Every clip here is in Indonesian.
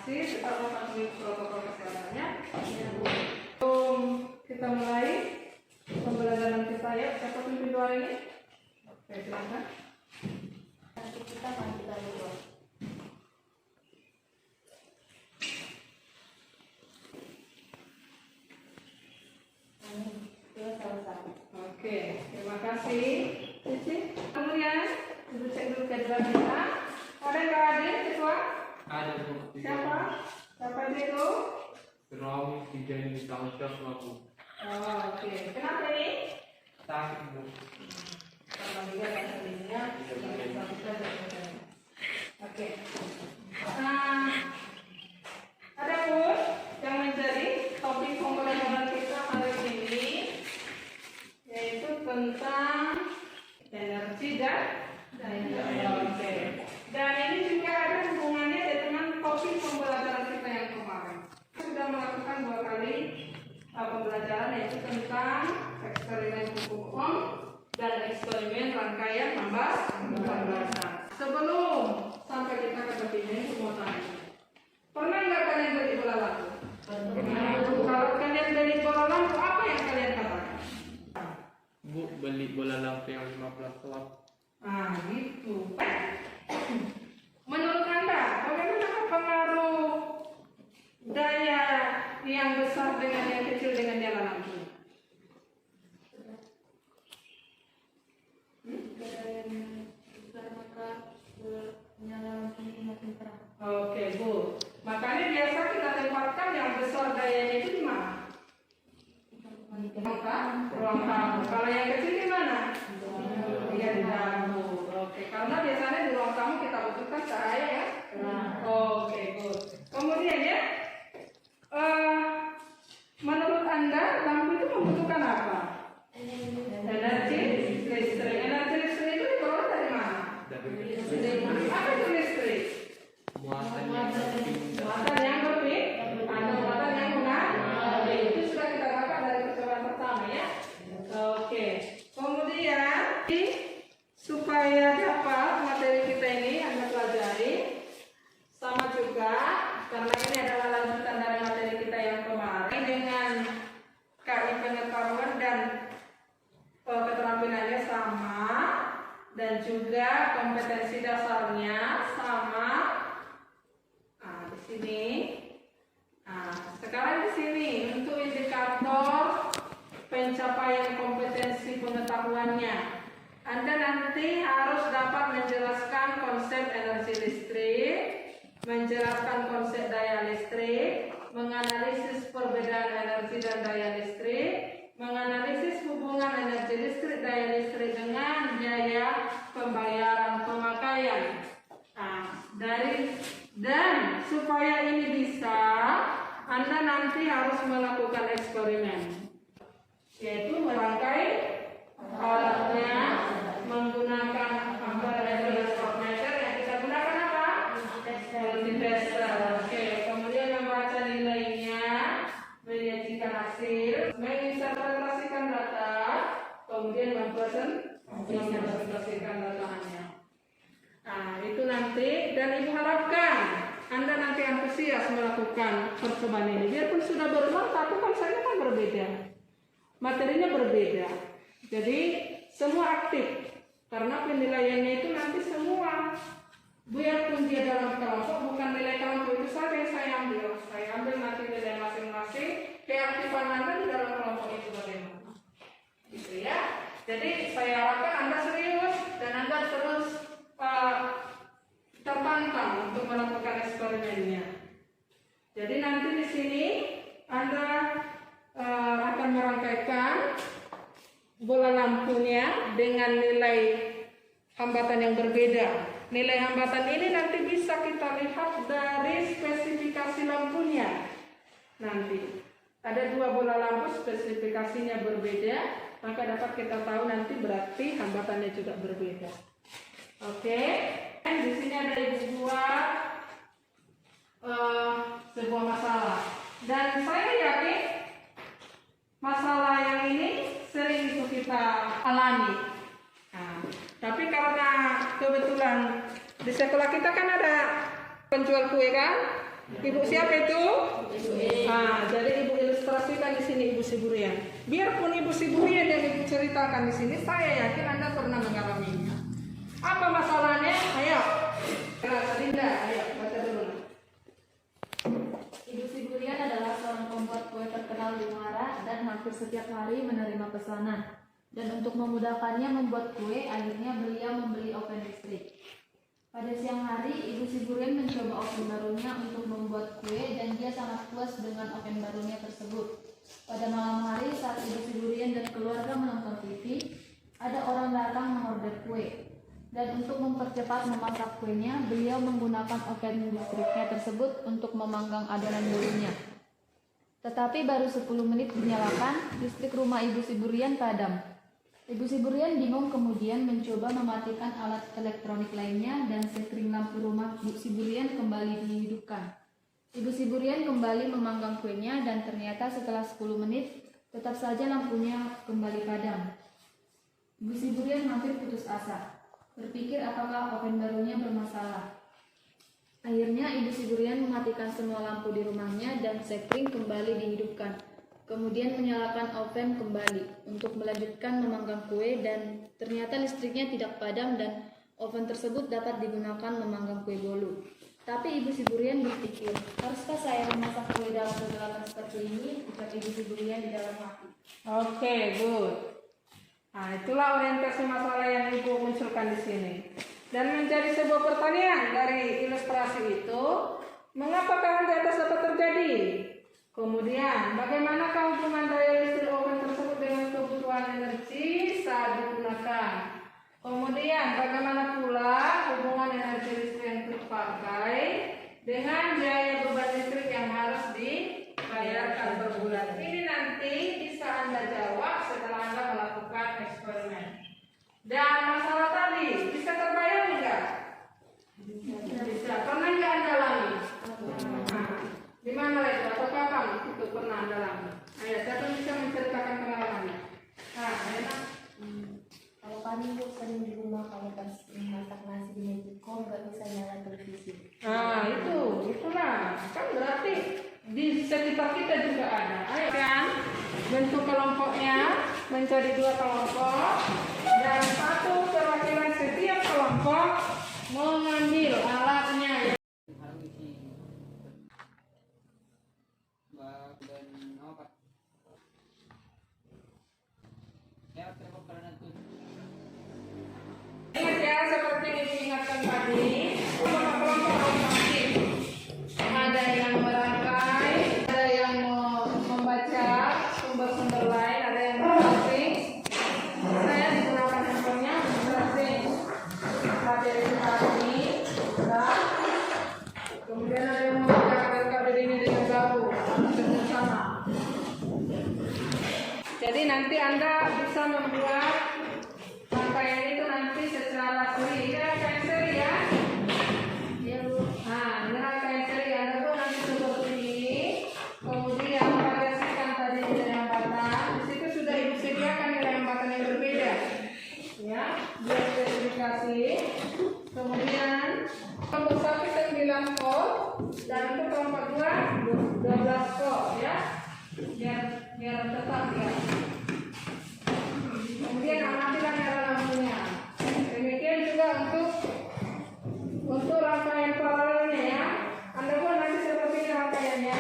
vaksinasi, tetap mematuhi protokol kesehatannya. Sebelum kita mulai pembelajaran kita ya, siapa pimpin doa ini? Oke, silakan. Nanti kita mandi dulu. Oke, terima kasih Cici. Kemudian ibu cek dulu jadwal kita. Ada yang nggak hadir ketua? Ada Bu. Siapa? Siapa itu? Rawi tiga ini tahun aku. Oh, oke. Kenapa ini? Sakit Bu. Karena juga kan tadinya oke. Ada pun yang menjadi topik pembelajaran kita hari ini yaitu tentang energi dan oke. Dan ini juga ada hubungannya dengan topik pembelajaran kita yang kemarin. Kita sudah melakukan 2 kali pembelajaran yaitu tentang eksperimen kuku dan eksperimen rangkaian pembahasan. Sebelum sampai kita ke topik ini, mau tanya, pernah nggak kalian beli bola lampu? Kalau kalian beli bola lampu, apa yang kalian katakan? Bu, beli bola lampu yang 15 watt. Gitu. Menurut Anda, bagaimana pengaruh daya yang besar dengan yang kecil dengan nyala lampu? Oke, Bu. Makanya biasa kita tempatkan yang besar dayanya itu di mana? Ruang tamu. Kalau yang kecil di mana? Iya, di dapur. Oke, karena biasanya di ruang tamu kita butuhkan cahaya ya. Oke, Bu. Kemudian ya, menurut Anda lampu itu membutuhkan apa? Energi listrik. Energi listrik itu diperoleh dari mana? Apa itu listrik? Muatan yang berbeda atau muatan yang benar. Itu sudah kita dapat dari percobaan pertama ya. Oke. Kemudian supaya dapat materi kita ini Anda pelajari sama juga karena ini adalah lanjutan dari materi kita yang kemarin dengan KI pengetahuan dan keterampilannya sama dan juga kompetensi dasarnya sama. Di sini. Sekarang di sini untuk indikator pencapaian kompetensi pengetahuannya, Anda nanti harus dapat menjelaskan konsep energi listrik, menjelaskan konsep daya listrik, menganalisis perbedaan energi dan daya listrik, menganalisis hubungan energi listrik daya listrik dengan biaya pembayaran pemakaian. Dan supaya ini bisa, Anda nanti harus melakukan eksperimen, yaitu merangkai alatnya menggunakan voltmeter yang kita gunakan apa? Multitester. Oke, kemudian membaca nilainya, menyajikan hasil, menginterpretasikan data, kemudian mempresentasikan datanya. Itu nanti, dan Ibu harapkan Anda nanti antusias melakukan percobaan ini. Biarpun sudah berulang, tapi konsepnya kan berbeda, materinya berbeda. Jadi semua aktif, karena penilaiannya itu nanti semua. Biarpun dia dalam kelompok, bukan nilai kelompok itu saja yang saya ambil. Saya ambil nanti nilai masing-masing, keaktifan Anda di dalam kelompok itu bagaimana. Gitu ya. Jadi saya harapkan Anda serius dan Anda terus tertantang untuk melakukan eksperimennya. Jadi nanti di sini Anda akan merangkaikan bola lampunya dengan nilai hambatan yang berbeda. Nilai hambatan ini nanti bisa kita lihat dari spesifikasi lampunya. Nanti ada 2 bola lampu spesifikasinya berbeda, maka dapat kita tahu nanti berarti hambatannya juga berbeda. Oke. Di sini ada Ibu buat sebuah masalah, dan saya yakin masalah yang ini sering itu kita alami. Tapi karena kebetulan di sekolah kita kan ada penjual kue kan, Ibu siapa itu? Nah, jadi ibu ilustrasikan di sini Ibu Siburian. Biarpun Ibu Siburian yang ibu ceritakan di sini, saya yakin Anda pernah mengalaminya. Apa masalahnya? Ayo, Linda, ayo baca dulu. Ibu Siburian adalah seorang pembuat kue terkenal di Muara dan hampir setiap hari menerima pesanan. Dan untuk memudahkannya membuat kue, akhirnya beliau membeli oven listrik. Pada siang hari, Ibu Siburian mencoba oven barunya untuk membuat kue dan dia sangat puas dengan oven barunya tersebut. Pada malam hari saat Ibu Siburian dan keluarga menonton TV, ada orang datang mengorder kue. Dan untuk mempercepat memasak kuenya, beliau menggunakan oven listriknya tersebut untuk memanggang adonan bolunya. Tetapi baru 10 menit dinyalakan, listrik rumah Ibu Siburian padam. Ibu Siburian bingung kemudian mencoba mematikan alat elektronik lainnya dan sekring lampu rumah Ibu Siburian kembali dihidupkan. Ibu Siburian kembali memanggang kuenya dan ternyata setelah 10 menit tetap saja lampunya kembali padam. Ibu Siburian hampir putus asa, berpikir apakah oven barunya bermasalah. Akhirnya Ibu Siburian mematikan semua lampu di rumahnya dan sekring kembali dihidupkan. Kemudian menyalakan oven kembali untuk melanjutkan memanggang kue dan ternyata listriknya tidak padam dan oven tersebut dapat digunakan memanggang kue bolu. Tapi Ibu Siburian berpikir, haruskah saya memasak kue dalam kegelapan seperti ini? Ucap Ibu Siburian di dalam hati. Oke, good. Nah, itulah orientasi masalah yang Ibu munculkan di sini. Dan menjadi sebuah pertanyaan dari ilustrasi itu, mengapa hal di atas dapat terjadi? Kemudian, bagaimanakah hubungan daya listrik oven tersebut dengan kebutuhan energi saat digunakan? Kemudian, bagaimana pula hubungan energi listrik yang terpakai dengan biaya beban listrik yang harus dibayarkan per bulan? Ini nanti bisa Anda jawab setelah Anda melakukan eksperimen. Dan masalah tadi, bisa terbayar enggak? Bisa. Pernah nggak Anda alami? Di mana itu? Atau kapan itu pernah Anda alami? Ayo, siapa bisa menceritakan pengalamannya? Ayo. Kalau kami Bu sering di rumah kalau pas masak nasi di Magicom nggak bisa nyala televisi. Itulah. Kan berarti di sekitar kita juga ada. Ayo kan, bentuk kelompoknya menjadi 2 kelompok dan 1 perwakilan setiap kelompok mengambil alatnya. Ingat ya, seperti yang diingatkan tadi, kelompok harus aktif. Ada yang merangkai, ada yang membaca sumber-sumber lain, ada yang browsing. Saya digunakan handphonenya browsing materi kita ini, dan kemudian ada yang mengerjakan KBD ini dengan gabung bersama. Jadi nanti Anda bisa membuat rangkaian itu nanti secara seri. Ini rangkaian seri ya. Iya Bu. Nah, ini rangkaian seri. Anda pun nanti seperti ini. Kemudian variasikan tadi nilai hambatan. Di situ sudah Ibu sediakan nilai hambatan yang berbeda. Ya, biar spesifikasi. Kemudian kelompok 1 9 kod dan untuk kelompok 2 12 kod ya. Biar tetap ya. Kemudian amatilah merah lampunya. Demikian juga untuk rangkaian paralelnya ya. Anda pun nanti seperti rangkaiannya.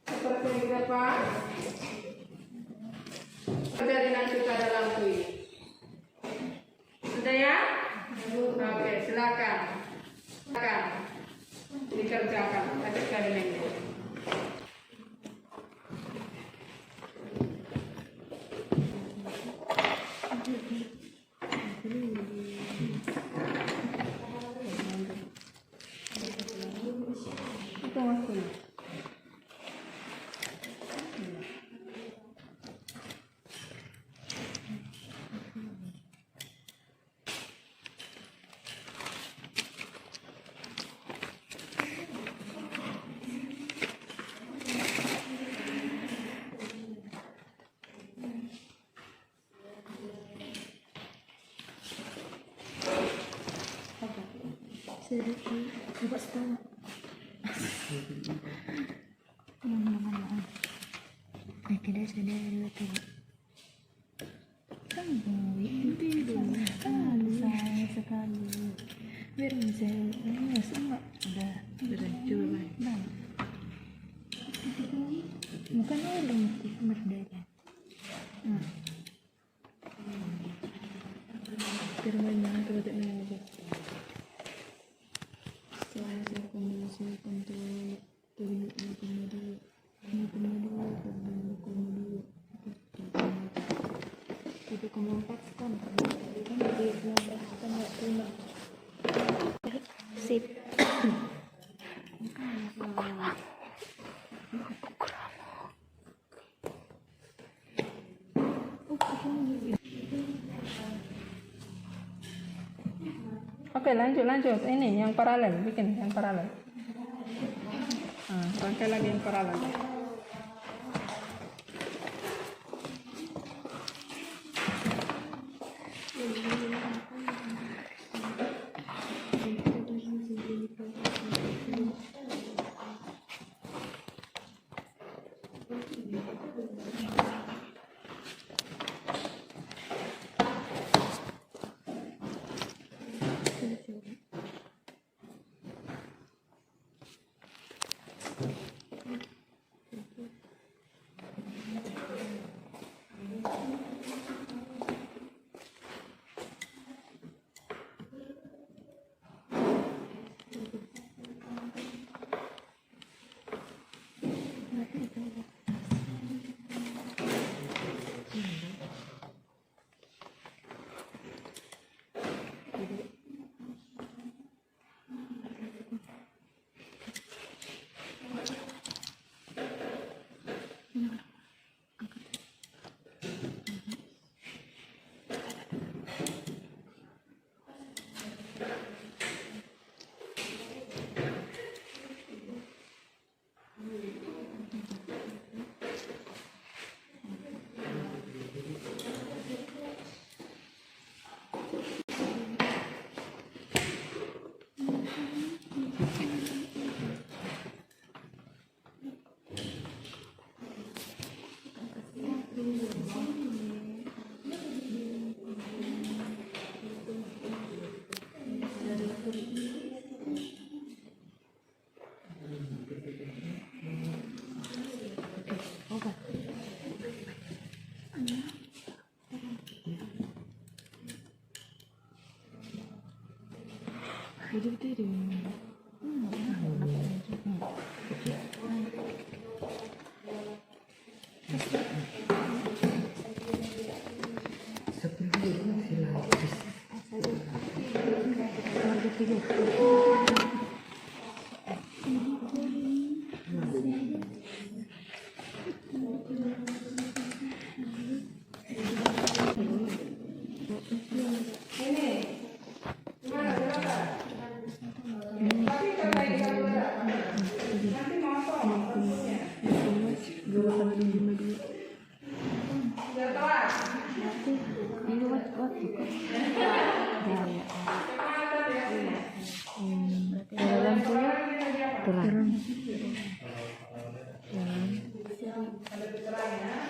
Seperti di depan. Terjadi nanti pada lampu ini. Sudah ya? Oke, silakan. Silakan dikerjakan. Ada kalimatnya. Akhirnya sadar dulu tuh. Sayang sekali. Biar bisa semua udah berancur bang. Bukan oleh berdarah. Firman terus nanya. Saya kombinasi untuk turun kemudian itu kemumpaskan kan dia kan nggak terima sip Oke, lanjut. Ini yang paralel, bikin yang paralel. Rangkai lagi yang paralel.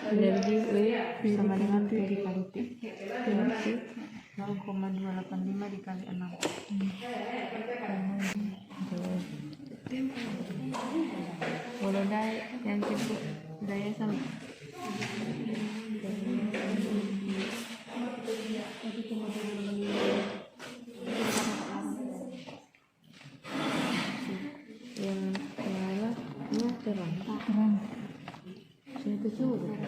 Energi W sama dengan P dikali T. Energi 0,285 dikali 6. Kalau daya yang cukup daya sama. Yang nyalanya terang. Saya itu sudah.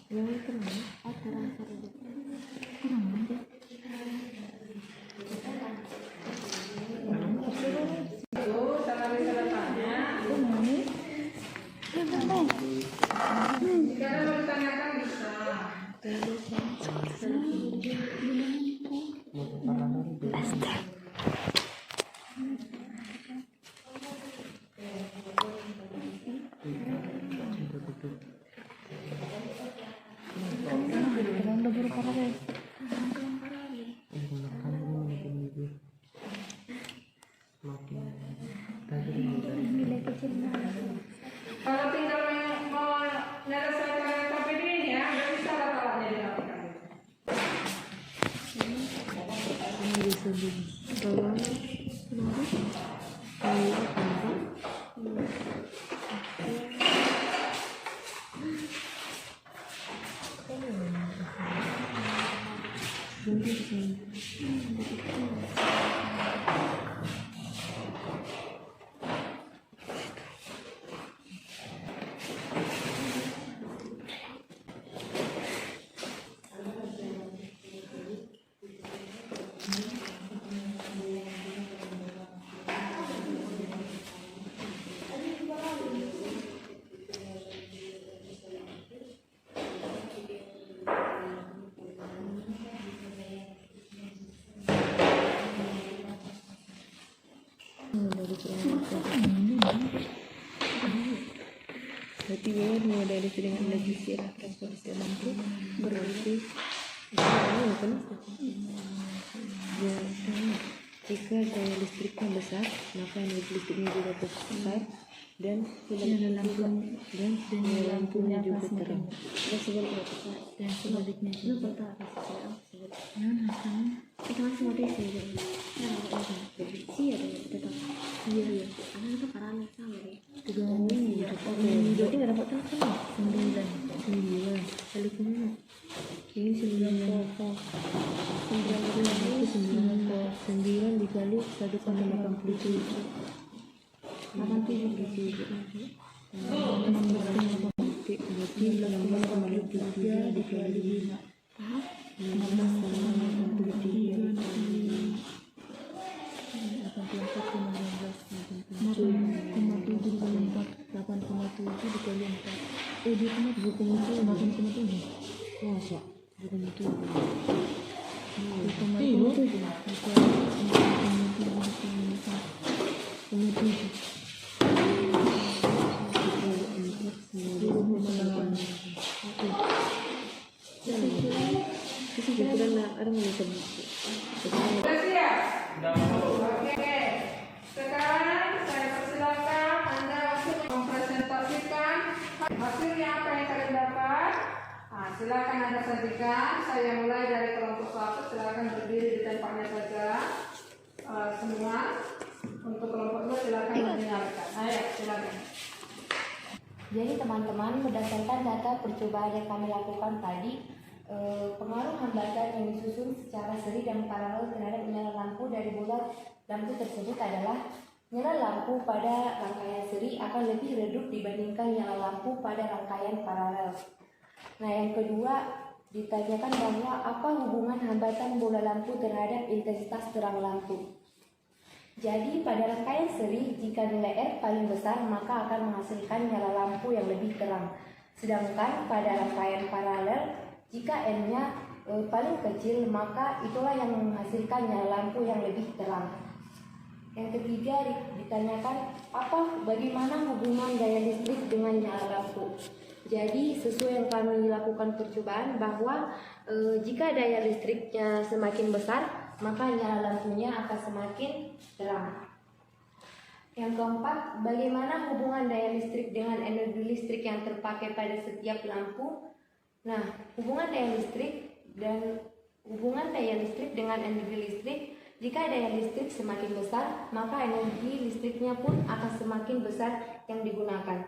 Yang terang, terang aja. Jika ada mau ditanyakan bisa. Kalau tinggal menyelesaikan KPD ini ya, nggak bisa alat-alatnya dirapikan. Berarti mau dari dengan lagi lah transportasi lampu berarti ya, jika daya listriknya besar maka energi listriknya juga besar dan lampunya juga terang. Dan sebaliknya dan sebaliknya juga. Kita masih mau desi ya. Iya tetap. Iya. Karena itu karena sama ya. Jadi nggak dapat tahu kan? 9. Kali kemana? Ini 9 dikali 1,87. 87. Berarti 8,83 dikali Udah siap? Oke. Sekarang saya persilakan Anda langsung mempresentasikan hasilnya apa yang kalian dapat. Nah, silakan Anda sajikan. Saya mulai dari kelompok 1. Silakan berdiri di tempatnya saja. Semua. Untuk kelompok 2 silakan mendengarkan. Ayo, silakan. Jadi teman-teman, berdasarkan data percobaan yang kami lakukan tadi, pengaruh hambatan yang disusun secara seri dan paralel terhadap nyala lampu dari bola lampu tersebut adalah nyala lampu pada rangkaian seri akan lebih redup dibandingkan nyala lampu pada rangkaian paralel. Nah, yang kedua, ditanyakan bahwa apa hubungan hambatan bola lampu terhadap intensitas terang lampu. Jadi pada rangkaian seri, jika nilai R paling besar maka akan menghasilkan nyala lampu yang lebih terang. Sedangkan pada rangkaian paralel, jika N-nya paling kecil maka itulah yang menghasilkan nyala lampu yang lebih terang. Yang ketiga, ditanyakan bagaimana hubungan daya listrik dengan nyala lampu. Jadi sesuai yang kami lakukan percobaan bahwa jika daya listriknya semakin besar maka nyala lampunya akan semakin terang. Yang keempat, bagaimana hubungan daya listrik dengan energi listrik yang terpakai pada setiap lampu. Nah, hubungan daya listrik dengan energi listrik, jika daya listrik semakin besar maka energi listriknya pun akan semakin besar yang digunakan.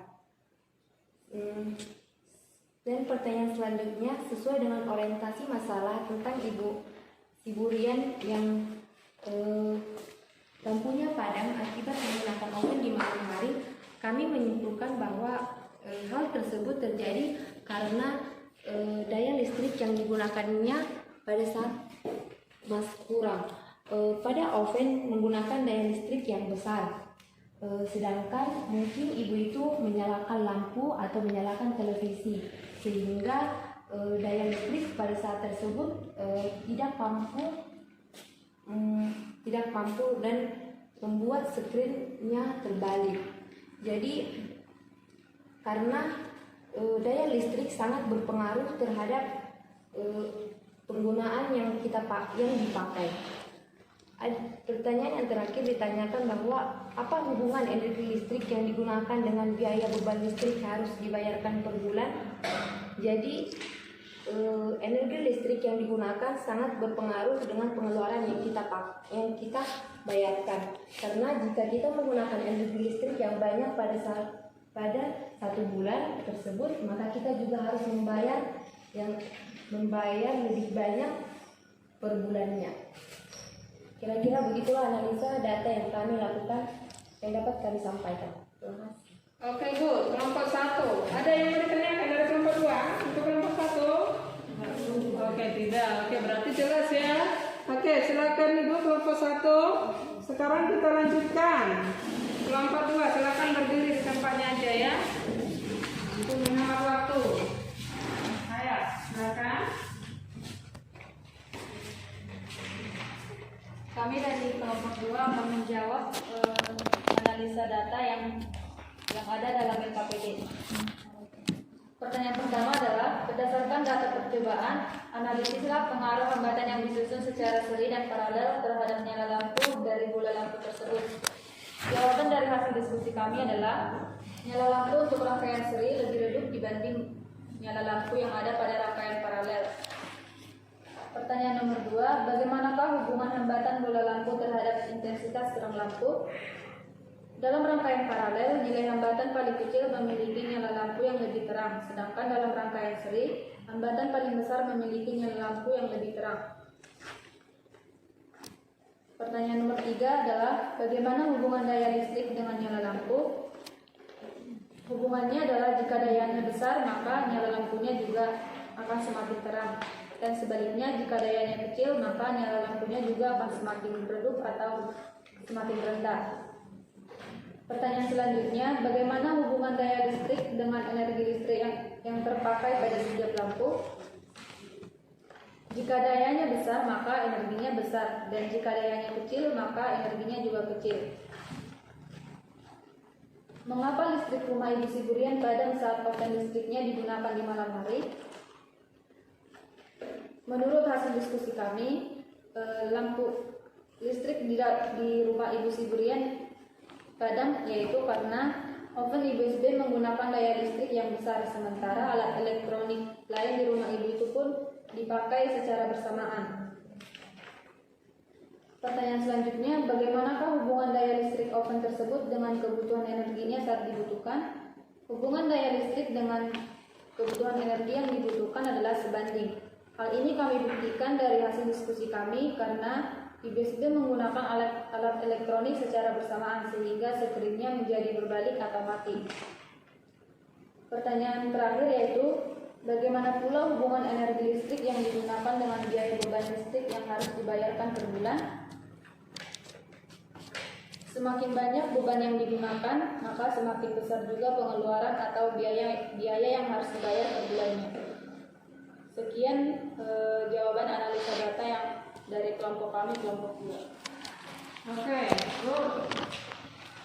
Dan pertanyaan selanjutnya, sesuai dengan orientasi masalah tentang Ibu Siburian yang lampunya padam akibat menggunakan oven di malam hari, kami menyimpulkan bahwa hal tersebut terjadi karena daya listrik yang digunakannya pada saat kurang. Pada oven menggunakan daya listrik yang besar, sedangkan mungkin ibu itu menyalakan lampu atau menyalakan televisi, sehingga daya listrik pada saat tersebut tidak mampu dan membuat skrinnya terbalik. Jadi karena daya listrik sangat berpengaruh terhadap penggunaan yang dipakai. Pertanyaan yang terakhir ditanyakan bahwa apa hubungan energi listrik yang digunakan dengan biaya beban listrik harus dibayarkan per bulan. Jadi energi listrik yang digunakan sangat berpengaruh dengan pengeluaran yang kita bayarkan. Karena jika kita menggunakan energi listrik yang banyak pada satu bulan tersebut, maka kita juga harus membayar lebih banyak per bulannya. Kira-kira begitulah analisa data yang kami lakukan yang dapat kami sampaikan. Terima kasih. Oke, Bu. Kelompok 1. Ada yang mau ditanyakan dari kelompok 2? Untuk kelompok 1? Oke, tidak. Oke, berarti jelas ya. Oke, silakan Ibu kelompok 1. Sekarang kita lanjutkan. Kelompok 2, silakan berdiri di tempatnya aja ya. Untuk menghemat waktu. Ayo, silakan. Kami dari kelompok 2 akan menjawab analisa data yang ada dalam LKPD. Pertanyaan pertama adalah, berdasarkan data percobaan, analisislah pengaruh hambatan yang disusun secara seri dan paralel terhadap nyala lampu dari bola lampu tersebut. Jawaban dari hasil diskusi kami adalah, nyala lampu untuk rangkaian seri lebih redup dibanding nyala lampu yang ada pada rangkaian paralel. Pertanyaan nomor 2, bagaimanakah hubungan hambatan bola lampu terhadap intensitas terang lampu? Dalam rangkaian paralel, nilai hambatan paling kecil memiliki nyala lampu yang lebih terang, sedangkan dalam rangkaian seri, hambatan paling besar memiliki nyala lampu yang lebih terang. Pertanyaan nomor 3 adalah, bagaimana hubungan daya listrik dengan nyala lampu? Hubungannya adalah jika dayanya besar, maka nyala lampunya juga akan semakin terang. Dan sebaliknya, jika dayanya kecil, maka nyala lampunya juga akan semakin redup atau semakin rendah. Pertanyaan selanjutnya, bagaimana hubungan daya listrik dengan energi listrik yang terpakai pada setiap lampu? Jika dayanya besar, maka energinya besar, dan jika dayanya kecil, maka energinya juga kecil. Mengapa listrik rumah Ibu Siburian padam saat oven listriknya digunakan di malam hari? Menurut hasil diskusi kami, lampu listrik di rumah Ibu Siburian padam yaitu karena oven Ibu SB menggunakan daya listrik yang besar, sementara alat elektronik lain di rumah Ibu itu pun dipakai secara bersamaan. Pertanyaan selanjutnya, bagaimanakah hubungan daya listrik oven tersebut dengan kebutuhan energinya saat dibutuhkan? Hubungan daya listrik dengan kebutuhan energi yang dibutuhkan adalah sebanding. Hal ini kami buktikan dari hasil diskusi kami karena IBSD menggunakan alat elektronik secara bersamaan sehingga sekringnya menjadi berbalik atau mati. Pertanyaan terakhir yaitu, bagaimana pula hubungan energi listrik yang digunakan dengan biaya beban listrik yang harus dibayarkan per bulan? Semakin banyak beban yang digunakan, maka semakin besar juga pengeluaran atau biaya yang harus dibayar per bulannya. Sekian jawaban analisa data yang dari kelompok kami, kelompok 2. Oke, Bu.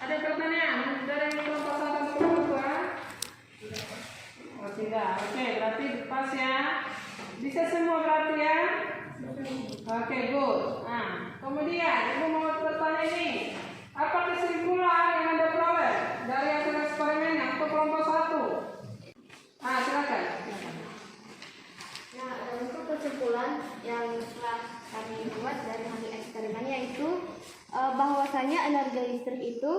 Ada pertanyaan dari kelompok 1 atau kelompok 2? Oh, tidak. Oke, berarti pas ya. Bisa semua berarti ya? Oke, good. Nah, kemudian Ibu mau bertanya ini. Apa kesimpulan yang Anda peroleh dari hasil eksperimennya untuk kelompok 1? Silakan. Nah, untuk kesimpulan yang telah kami buat dari hasil eksperimen yaitu bahwasanya energi listrik itu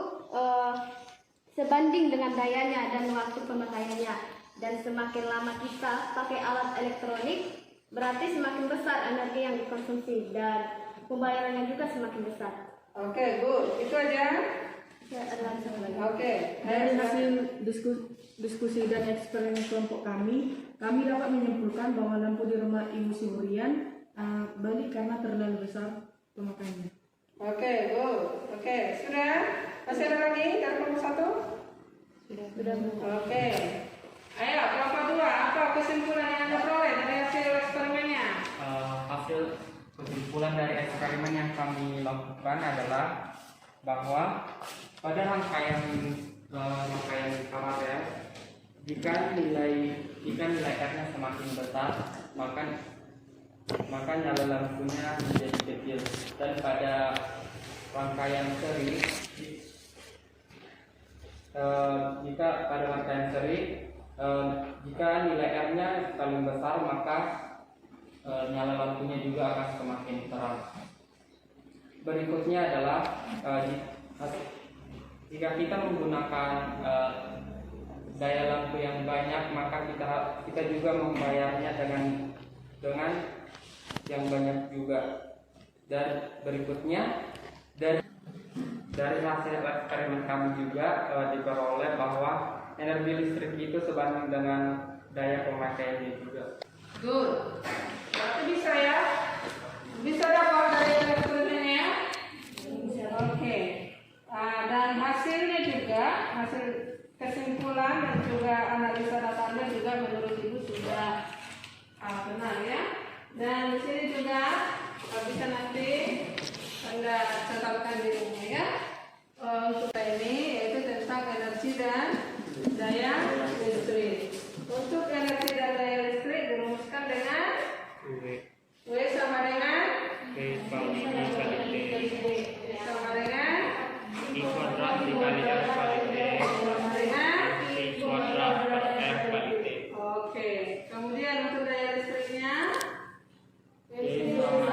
sebanding dengan dayanya dan waktu pemakaiannya, dan semakin lama kita pakai alat elektronik berarti semakin besar energi yang dikonsumsi dan pembayarannya juga semakin besar. Oke, good. Itu aja. Ya, ada satu lagi. Oke. Dari hasil diskusi dan eksperimen kelompok kami dapat menyimpulkan bahwa lampu di rumah Ibu Siburian balik karena terlalu besar pemakaiannya. Oke, good. Oke, sudah? Masih ada lagi dari kelompok 1? Sudah. Oke. Ayo, kelompok 2. Apa kesimpulan yang Anda peroleh dari hasil eksperimennya? Hasil kesimpulan dari eksperimen yang kami lakukan adalah bahwa pada rangkaian paralel, jika nilai R-nya semakin besar, maka maka nyala lampunya menjadi kecil. Dan pada rangkaian seri, jika nilai R-nya paling besar, maka nyala lampunya juga akan semakin terang. Berikutnya adalah jika kita menggunakan daya lampu yang banyak, maka kita juga membayarnya dengan yang banyak juga. Dan berikutnya dari hasil eksperimen kami juga diperoleh bahwa energi listrik itu sebanding dengan daya pemakaiannya juga. Good. Berarti bisa ya? Bisa dapat dari eksperimennya ya? Oke. Dan hasilnya juga, hasil kesimpulan dan juga analisa data Anda juga menurut Ibu sudah benar ya. Dan di sini juga bisa nanti Anda catatkan di rumah ya. Untuk ini yaitu tentang energi dan daya listrik. Untuk energi dan daya listrik dirumuskan dengan W sama dengan sama dengan I kuadrat dikali R kali T sama dengan I kuadrat per R kali T. Oke. Kemudian untuk daya listriknya I sama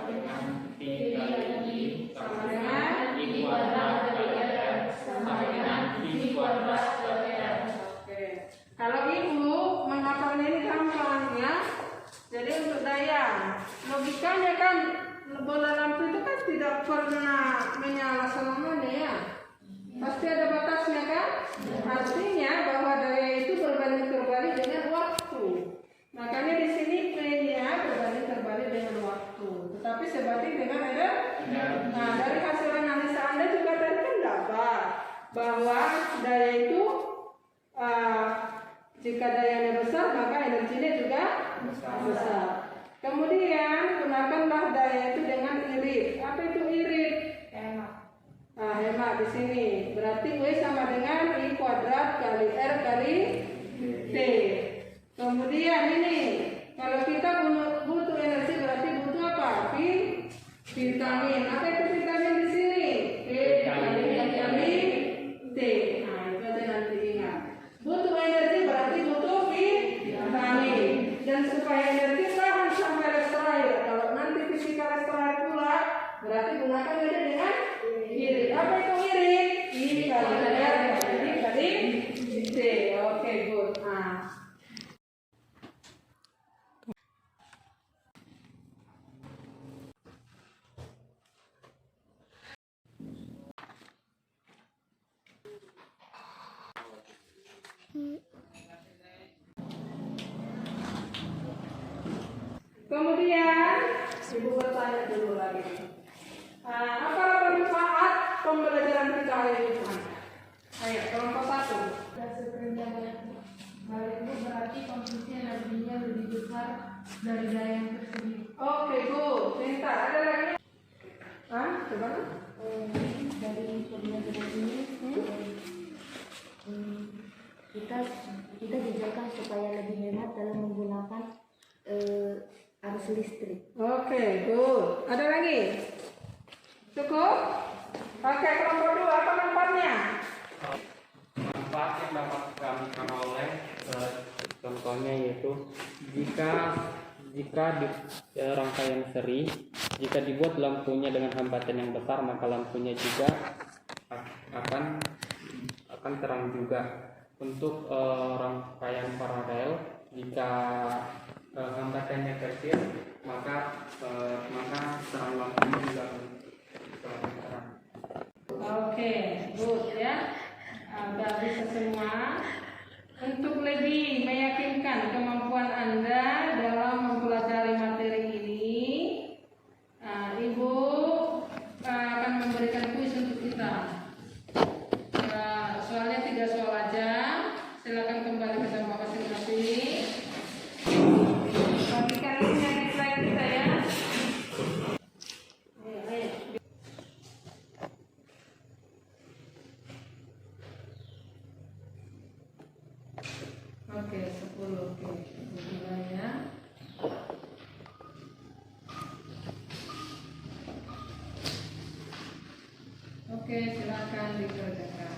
dengan T kali I sama dengan I kuadrat per R sama dengan I kuadrat per R. Oke. Kalau Ibu menghafalnya ini gampang ya. Jadi untuk daya, logikanya kan bola lampu itu kan tidak pernah menyala selamanya ya. Pasti ada batasnya kan? Artinya bahwa daya itu berbanding terbalik dengan waktu. Makanya di sini P-nya berbanding terbalik dengan waktu. Tetapi sebanding dengan energi. Nah, dari hasil analisa Anda juga tadi kan dapat bahwa daya itu jika dayanya besar maka energinya juga besar. Kemudian gunakanlah daya itu dengan irit. Apa itu irit? Hemat. Nah, hemat di sini. Berarti W sama dengan I kuadrat kali R kali T. Kemudian ini kalau kita butuh energi berarti butuh apa? Vitamin. Apa itu vitamin di sini? Vitamin T. Nah, itu aja nanti ingat. Butuh energi berarti butuh vitamin. Dan supaya energi tahan sampai lesterair. Kalau nanti fisika lesterair pula, berarti gunakan aja dengan irit. Apa itu irit? I kali R kali T. Oke, good. Nah. Kemudian Ibu bertanya dulu lagi. Apa manfaat pembelajaran kita hari ini? Ayo, kelompok 1. Hasil penelitian hal itu berarti konsumsi energinya lebih besar dari daya yang tersedia. Oke, good. Pintar. Ada lagi? Coba. Dari pembelajaran ini kita diajarkan supaya lebih hemat dalam menggunakan arus listrik. Oke, good. Ada lagi? Cukup? Oke, kelompok 2. Apa manfaatnya? Manfaat yang dapat kami peroleh contohnya yaitu jika di rangkaian seri, jika dibuat lampunya dengan hambatan yang besar, maka lampunya juga akan terang juga. Untuk rangkaian paralel, jika hambatannya kecil, maka terang lampunya juga terang. Oke, good ya. Udah bisa semua. Untuk lebih meyakinkan kemampuan Anda dalam mempelajari materi ini, Ibu akan memberikan kuis untuk kita. Soalnya 3 soal aja. Silakan kembali ke tempat masing-masing. Bagikan linknya di slide kita ya. Ayo. Oke, 10. Oke, mulai ya. Oke, silakan dikerjakan.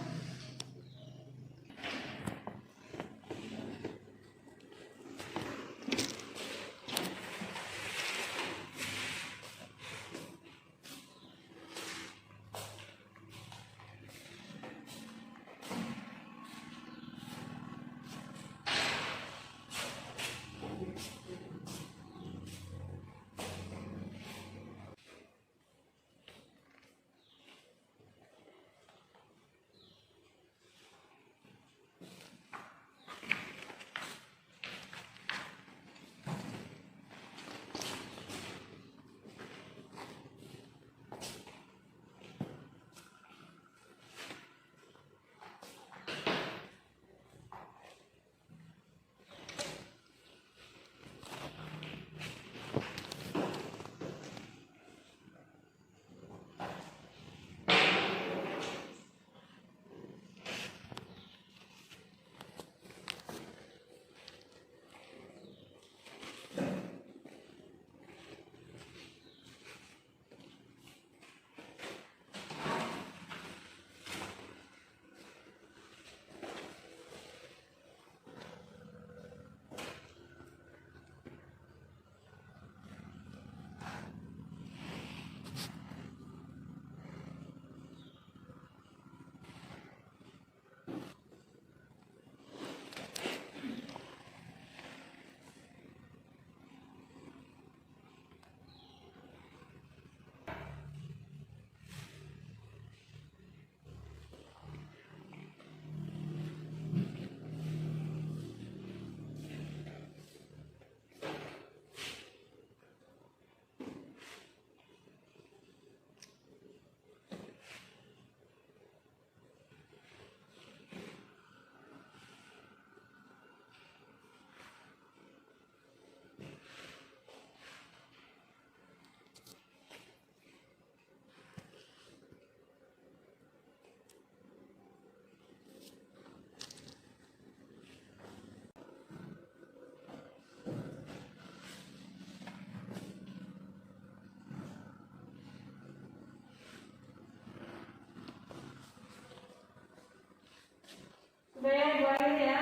Sudah ya, buatin ya.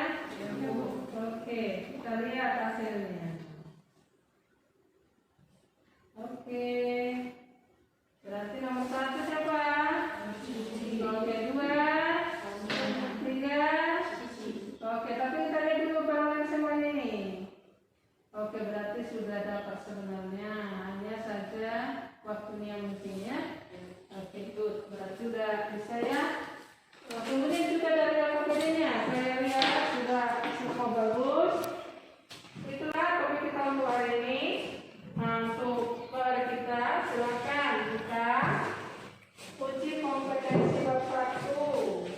Oke, kita lihat hasilnya. Oke, berarti nomor 1 siapa? Oke, 2, 3. Oke, tapi kita lihat dulu barengan semuanya nih. Oke, berarti sudah dapat sebenarnya, hanya saja waktunya mungkin ya. Oke, good. Berarti sudah bisa ya. Kemudian juga dari LKPD-nya, saya lihat sudah semua bagus. Itulah topik kita untuk hari ini. Untuk kita silakan kita uji kompetensi bab 1.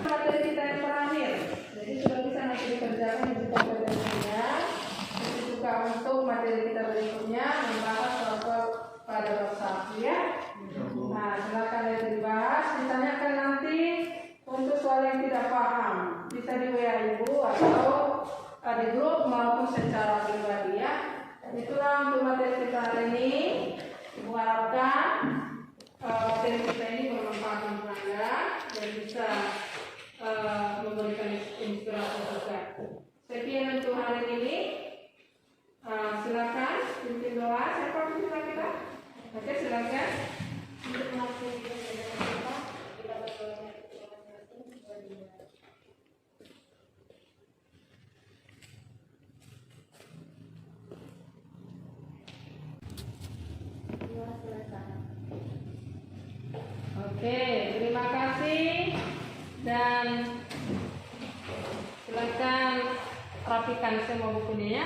Materi kita yang terakhir, jadi sudah bisa nanti dikerjakan uji kompetensinya. Jadi juga untuk materi kita berikutnya membahas soal pada bab 1 ya. Nah, silakan dibahas, ditanyakan nanti untuk soal yang tidak paham bisa di WA Ibu atau di grup maupun secara pribadi ya. Itulah untuk materi kita hari ini. Ibu harapkan materi kita ini bermanfaat untuk Anda dan bisa memberikan inspirasi juga. Sekian untuk hari ini. Silakan pimpin doa. Siapa pimpin kita? Oke, silakan. Untuk melakukan kita berdoa masing-masing. Oke, terima kasih dan silakan rapikan semua bukunya ya.